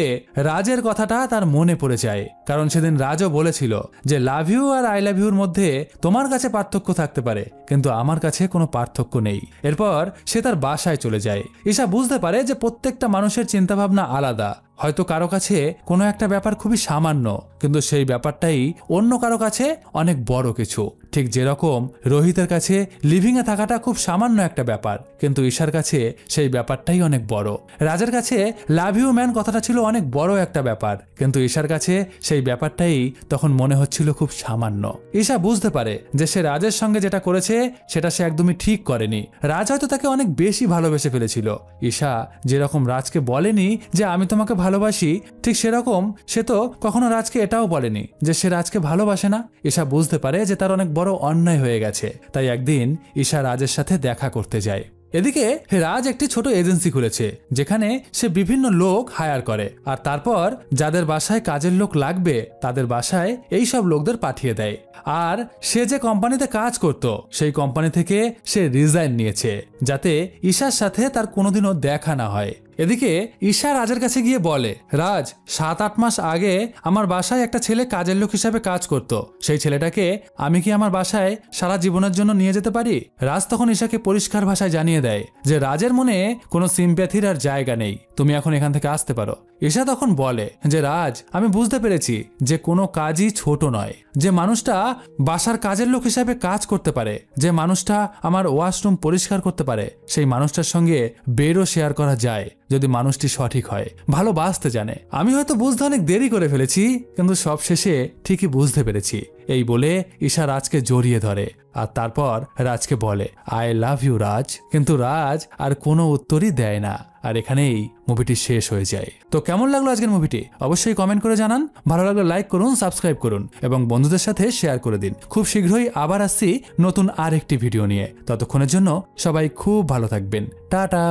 রাজের কথাটা তার মনে পড়ে যায়, কারণ সেদিন রাজও বলেছিল যে লাভ ইউ আর আই লাভ ইউর মধ্যে তোমার কাছে পার্থক্য থাকতে পারে, কিন্তু আমার কাছে কোনো পার্থক্য নেই। এরপর সে তার বাসায় চলে যায়। ঈশা বুঝতে পারে যে প্রত্যেকটা মানুষের চিন্তাভাবনা আলাদা। হয়তো কারো কাছে কোনো একটা ব্যাপার খুবই সামান্য, কিন্তু সেই ব্যাপারটাই অন্য কারো কাছে অনেক বড় কিছু। ঠিক যেরকম রোহিতের কাছে লিভিং এ থাকাটা খুব সামান্য একটা ব্যাপার, কিন্তু ঈশার কাছে সেই ব্যাপারটাই অনেক বড়। রাজের কাছে লাভ ইউ ম্যান কথাটা ছিল অনেক বড় একটা ব্যাপার, কিন্তু ঈশার কাছে সেই ব্যাপারটাই তখন মনে হচ্ছিল খুব সামান্য। ঈশা বুঝতে পারে যে সে রাজের সঙ্গে যেটা করেছে সেটা সে একদমই ঠিক করেনি। রাজ হয়তো তাকে অনেক বেশি ভালোবেসে ফেলেছিল। ঈশা যেরকম রাজকে বলেনি যে আমি তোমাকে ভালোবাসি, ঠিক সেরকম সে তো কখনো রাজকে এটাও বলেনি যে সে রাজকে ভালোবাসে না। ঈশা বুঝতে পারে যে তার অনেক বড় অন্যায় হয়ে গেছে। তাই একদিন ঈশা রাজের সাথে দেখা করতে যায়। এদিকে রাজ একটি ছোট এজেন্সি খুলেছে যেখানে সে বিভিন্ন লোক হায়ার করে, আর তারপর যাদের বাসায় কাজের লোক লাগবে তাদের বাসায় এই সব লোকদের পাঠিয়ে দেয়। আর সে যে কোম্পানিতে কাজ করত সেই কোম্পানি থেকে সে রিজাইন নিয়েছে, যাতে ঈশার সাথে তার কোনোদিনও দেখা না হয়। এদিকে ঈশা রাজের কাছে গিয়ে বলে, রাজ 7-8 মাস আগে আমার বাসায় একটা ছেলে কাজের লোক হিসাবে কাজ করত, সেই ছেলেটাকে আমি কি আমার বাসায় সারা জীবনের জন্য নিয়ে যেতে পারি? রাজ তখন ঈশাকে পরিষ্কার ভাষায় জানিয়ে দেয় যে রাজের মনে কোনো সিম্প্যাথির আর জায়গা নেই, তুমি এখন এখান থেকে আসতে পারো। ঈশা তখন বলে যে রাজ আমি বুঝতে পেরেছি যে কোনো কাজই ছোট নয়, যে মানুষটা বাসার কাজের লোক হিসাবে কাজ করতে পারে, যে মানুষটা আমার ওয়াশরুম পরিষ্কার করতে পারে, সেই মানুষটার সঙ্গে বেডও শেয়ার করা যায় যদি মানুষটি সঠিক হয়, ভালোবাসতে জানে। আমি হয়তো বুঝতে অনেক দেরি করে ফেলেছি, কিন্তু সব শেষে ঠিকই বুঝতে পেরেছি। এই বলে ঈশা রাজকে জড়িয়ে ধরে আর তারপর রাজকে বলে আই লাভ ইউ রাজ, কিন্তু রাজ আর কোনো উত্তরই দেয় না। আর এখানেই মুভিটি শেষ হয়ে যায়। তো কেমন লাগলো আজকের মুভিটি অবশ্যই কমেন্ট করে জানান। ভালো লাগলে লাইক করুন, সাবস্ক্রাইব করুন এবং বন্ধুদের সাথে শেয়ার করে দিন। খুব শীঘ্রই আবার আসছি নতুন আরেকটি ভিডিও নিয়ে। ততক্ষণের জন্য সবাই খুব ভালো থাকবেন। টাটা।